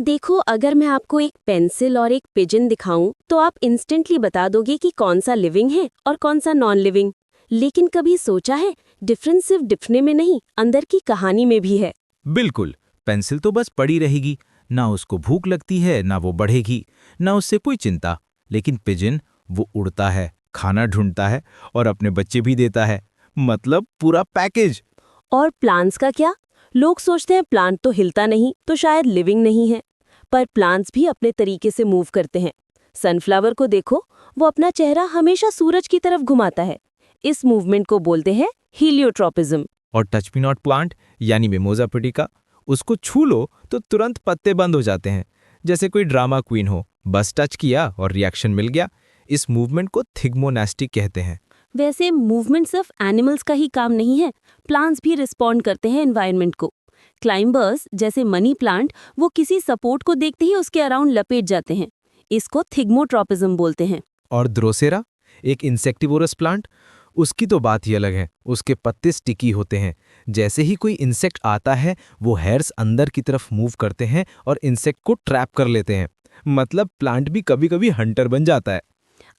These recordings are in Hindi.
देखो, अगर मैं आपको एक पेंसिल और एक पिजन दिखाऊं तो आप इंस्टेंटली बता दोगे कि कौन सा लिविंग है और कौन सा नॉन लिविंग। लेकिन कभी सोचा है, डिफरेंस सिर्फ दिखने में नहीं, अंदर की कहानी में भी है। बिल्कुल। पेंसिल तो बस पड़ी रहेगी, ना उसको भूख लगती है, ना वो बढ़ेगी, ना उससे कोई चिंता। लेकिन पिजन, वो उड़ता है, खाना ढूंढता है और अपने बच्चे भी देता है। मतलब पूरा पैकेज। और प्लांट्स का क्या? लोग सोचते हैं प्लांट तो हिलता नहीं, तो शायद लिविंग नहीं है। पर प्लांट्स भी अपने तरीके से मूव करते हैं। सनफ्लावर को देखो, वो अपना चेहरा हमेशा सूरज की तरफ घुमाता है। इस मूवमेंट को बोलते हैं हीलियोट्रोपिज्म। और टच मी नॉट प्लांट यानी मिमोजा पुटिका, उसको छू लो तो तुरंत पत्ते बंद हो जाते हैं, जैसे कोई ड्रामा क्वीन हो। बस टच किया और रिएक्शन मिल गया। इस मूवमेंट को थिग्मोनास्टी कहते हैं। वैसे मूवमेंट सिर्फ एनिमल्स का ही काम नहीं है, प्लांट्स भी रिस्पॉन्ड करते हैं एनवायरनमेंट को। क्लाइंबर्स जैसे मनी प्लांट, वो किसी सपोर्ट को देखते ही उसके अराउंड लपेट जाते हैं। इसको थिग्मोट्रोपिज्म बोलते हैं। और द्रोसेरा, एक इंसेक्टिवोरस प्लांट, उसकी तो बात ही अलग है। उसके पत्ते स्टिकी होते हैं। जैसे ही कोई इंसेक्ट आता है, वो हेयर्स अंदर की तरफ मूव करते हैं और इंसेक्ट को ट्रैप कर लेते हैं। मतलब प्लांट भी कभी-कभी हंटर बन जाता है।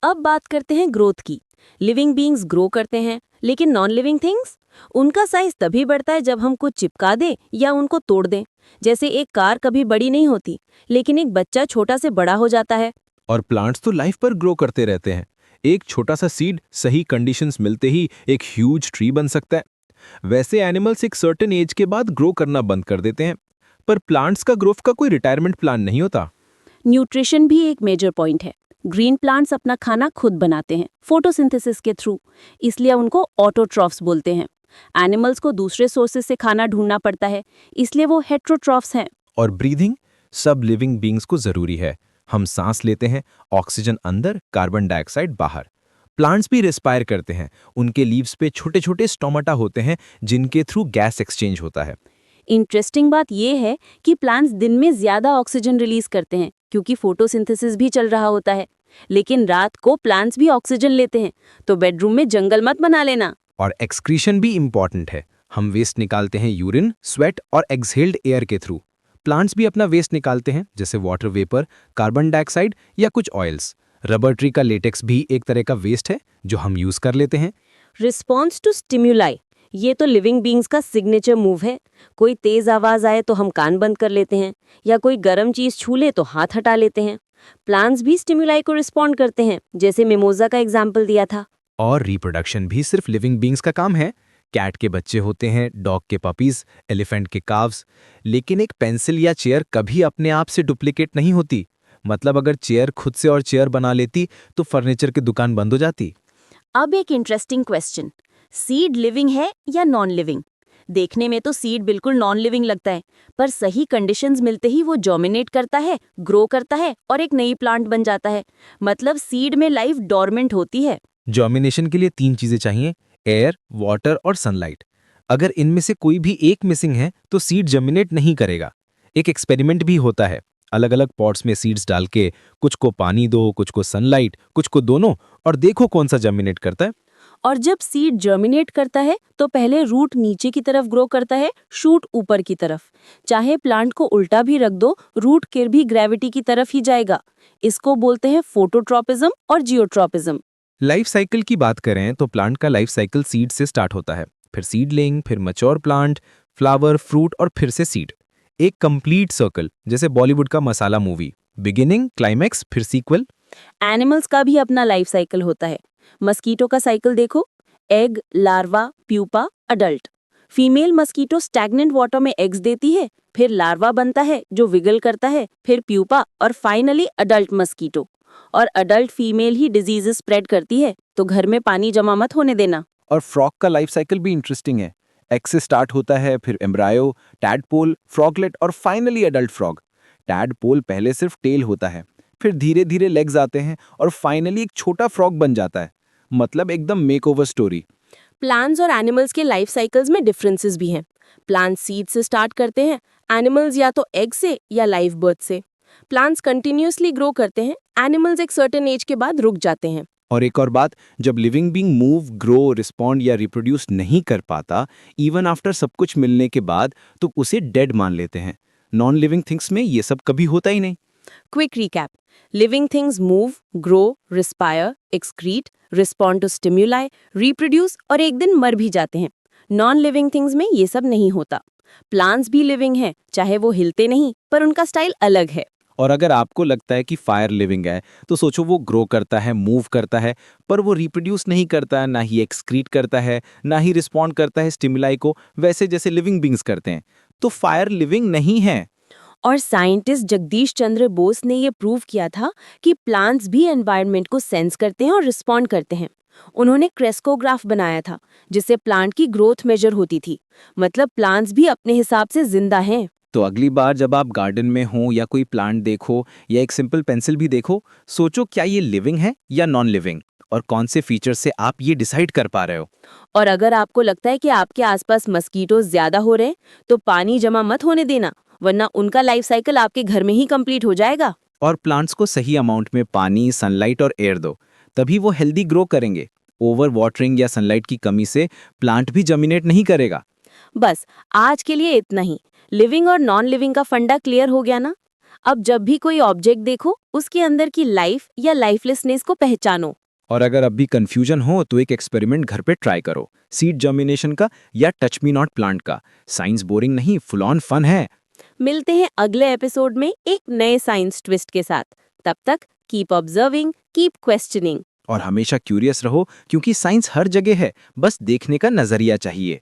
अब बात करते हैं ग्रोथ की। लिविंग बीइंग्स ग्रो करते हैं, लेकिन नॉन लिविंग थिंग्स, उनका साइज तभी बढ़ता है जब हम कुछ चिपका दें या उनको तोड़ दें। जैसे एक कार कभी बड़ी नहीं होती, लेकिन एक बच्चा छोटा से बड़ा हो जाता है। और प्लांट्स तो लाइफ पर ग्रो करते रहते हैं। एक छोटा सा सीड सही कंडीशंस मिलते ही एक ह्यूज ट्री बन सकता है। वैसे एनिमल्स एक सर्टेन एज के बाद ग्रो करना बंद कर देते हैं, पर प्लांट्स का ग्रोथ का कोई रिटायरमेंट प्लान नहीं होता। न्यूट्रिशन भी एक मेजर पॉइंट है। ग्रीन प्लांट्स अपना खाना खुद बनाते हैं फोटोसिंथेसिस के थ्रू, इसलिए उनको ऑटोट्रॉफ्स बोलते हैं। एनिमल्स को दूसरे सोर्सेज से खाना ढूंढना पड़ता है, इसलिए वो हेट्रोट्रॉफ्स हैं। और ब्रीदिंग, सब लिविंग बींग्स को जरूरी है। हम सांस लेते हैं, ऑक्सीजन अंदर, कार्बन डाइऑक्साइड बाहर। प्लांट्स भी रिस्पायर करते हैं। उनके लीव्स पे छोटे छोटे स्टोमाटा होते हैं, जिनके थ्रू गैस एक्सचेंज होता है। इंटरेस्टिंग बात यह है कि प्लांट्स दिन में ज्यादा ऑक्सीजन रिलीज करते हैं, क्योंकि फोटोसिंथेसिस भी चल रहा होता है। लेकिन रात को प्लांट्स भी ऑक्सीजन लेते हैं, तो बेडरूम में जंगल मत बना लेना। और एक्सक्रीशन भी इंपॉर्टेंट है। हम वेस्ट निकालते हैं यूरिन, स्वेट और एक्सहेल्ड एयर के थ्रू। प्लांट्स भी अपना वेस्ट निकालते हैं, जैसे वाटर वेपर, कार्बन डाइऑक्साइड या कुछ ऑयल्स। रबर ट्री का लेटेक्स भी एक तरह का वेस्ट है, जो हम यूज कर लेते हैं। रिस्पॉन्स टू स्टिम्युलाई, ये तो लिविंग बीइंग्स का सिग्नेचर मूव है। कोई तेज आवाज आए तो हम कान बंद कर लेते हैं, या कोई गर्म चीज छू ले तो हाथ हटा लेते हैं। प्लांट्स भी स्टिम्युलाई को रिस्पॉन्ड करते हैं, जैसे मिमोजा का एग्जाम्पल दिया था। और रिप्रोडक्शन भी सिर्फ लिविंग बींग्स का काम है। कैट के बच्चे होते हैं, डॉग के पपीज, एलिफेंट के काव्स। लेकिन एक पेंसिल या चेयर कभी अपने आप से डुप्लीकेट नहीं होती। मतलब अगर चेयर खुद से और चेयर बना लेती तो फर्नीचर की दुकान बंद हो जाती। अब एक इंटरेस्टिंग क्वेश्चन, सीड लिविंग है या नॉन लिविंग? देखने में तो सीड बिल्कुल नॉन लिविंग लगता है, पर सही कंडीशंस मिलते ही वो जर्मिनेट करता है, ग्रो करता है और एक नई प्लांट बन जाता है। मतलब सीड में लाइफ डोरमेंट होती है। जर्मिनेशन के लिए 3 चीजें चाहिए: एयर, वाटर और सनलाइट। अगर इनमें से कोई भी एक मिसिंग है तो सीड जर्मिनेट नहीं करेगा। एक एक्सपेरिमेंट भी होता है। अलग अलग पॉट्स में सीड्स डाल के कुछ को पानी दो, कुछ को सनलाइट, कुछ को दोनों, और देखो कौन सा जर्मिनेट करता है। और जब सीड जर्मिनेट करता है तो पहले रूट नीचे की तरफ ग्रो करता है, शूट ऊपर की तरफ। चाहे प्लांट को उल्टा भी रख दो, रूट केर भी ग्रेविटी की तरफ ही जाएगा। इसको बोलते हैं फोटोट्रॉपिज्म और जियोट्रॉपिज्म। लाइफ साइकिल की बात करें तो प्लांट का लाइफ साइकिल सीड से स्टार्ट होता है, फिर सीडलिंग, फिर मैच्योर प्लांट, फ्लावर, फ्रूट और फिर से सीड। एक कंप्लीट सर्कल, जैसे बॉलीवुड का मसाला मूवी। बिगिनिंग, क्लाइमैक्स, फिर सीक्वल। एनिमल्स का भी अपना लाइफ साइकिल होता है। मस्कीटो का साइकिल देखो, egg, larva, pupa, adult. Female mosquito stagnant water में एग्स देती है, फिर लार्वा बनता है जो विगल करता है, फिर प्यूपा और फाइनली अडल्ट मस्कीटो। और अडल्ट फीमेल ही डिजीजेस स्प्रेड करती है, तो घर में पानी जमा मत होने देना। और फ्रॉग का लाइफ साइकिल भी इंटरेस्टिंग है। एग से स्टार्ट होता है, फिर एम्ब्रायो, टैडपोल, फ्रॉगलेट और फाइनली अडल्ट फ्रॉग। टैडपोल पहले सिर्फ टेल होता है, फिर धीरे धीरे लेग्स आते हैं और फाइनली एक छोटा फ्रॉग बन जाता है। मतलब एकदम मेकओवर स्टोरी। प्लांट्स और एनिमल्स के लाइफ साइकिल्स में डिफरेंसेस भी हैं। प्लांट्स सीड से स्टार्ट करते हैं, एनिमल्स या तो एग से या लाइव बर्थ से। प्लांट्स कंटिन्यूअसली ग्रो करते हैं, एनिमल्स एक सर्टेन एज के बाद रुक जाते हैं। और एक और बात, जब living being move, grow, respond या रिप्रोड्यूस नहीं कर पाता, इवन आफ्टर सब कुछ मिलने के बाद, तो उसे डेड मान लेते हैं। नॉन लिविंग थिंग्स में ये सब कभी होता ही नहीं। Quick recap. Living things move, grow, respire, excrete, respond to stimuli, reproduce और एक दिन मर भी जाते हैं। नॉन लिविंग थिंग्स में ये सब नहीं होता। प्लांट्स भी लिविंग हैं, चाहे वो हिलते नहीं, पर उनका स्टाइल अलग है। और अगर आपको लगता है कि फायर लिविंग है, तो सोचो वो ग्रो करता है, मूव करता है, पर वो रिप्रोड्यूस नहीं करता है, ना ही एक्सक्रीट करता है, ना ही रिस्पॉन्ड करता है स्टिमुलाई को, वैसे जैसे लिविंग बींग्स करते हैं। तो फायर लिविंग नहीं है। और साइंटिस्ट जगदीश चंद्र बोस ने ये प्रूव किया था कि प्लांट्स भी एनवायरनमेंट को सेंस करते हैं और रिस्पॉन्ड करते हैं। उन्होंने क्रेस्कोग्राफ बनाया था, जिससे प्लांट की ग्रोथ मेजर होती थी। मतलब प्लांट्स भी अपने हिसाब से जिंदा हैं। तो अगली बार जब आप गार्डन में हो या कोई प्लांट देखो या एक सिंपल पेंसिल भी देखो, सोचो क्या ये लिविंग है या नॉन लिविंग, और कौन से फीचर से आप ये डिसाइड कर पा रहे हो। और अगर आपको लगता है कि आपके आसपास मस्कीटोज ज्यादा हो रहे हैं, तो पानी जमा मत होने देना, वरना उनका लाइफ साइकिल आपके घर में ही कंप्लीट हो जाएगा। और प्लांट्स को सही अमाउंट में पानी, सनलाइट और एयर दो, तभी वो हेल्दी ग्रो करेंगे। ओवर वाटरिंग या सनलाइट की कमी से प्लांट भी जर्मिनेट नहीं करेगा। बस आज के लिए इतना ही। लिविंग और नॉन लिविंग का फंडा क्लियर हो गया ना? अब जब भी कोई ऑब्जेक्ट देखो, उसके अंदर की लाइफ या लाइफलेसनेस को पहचानो। और अगर अब भी कंफ्यूजन हो तो एक एक्सपेरिमेंट घर पे ट्राई करो, सीड जर्मिनेशन का या टच मी नॉट प्लांट का। साइंस बोरिंग नहीं, फुल ऑन फन है। मिलते हैं अगले एपिसोड में एक नए साइंस ट्विस्ट के साथ। तब तक कीप ऑब्जर्विंग, कीप क्वेश्चनिंग और हमेशा क्यूरियस रहो, क्योंकि साइंस हर जगह है, बस देखने का नजरिया चाहिए।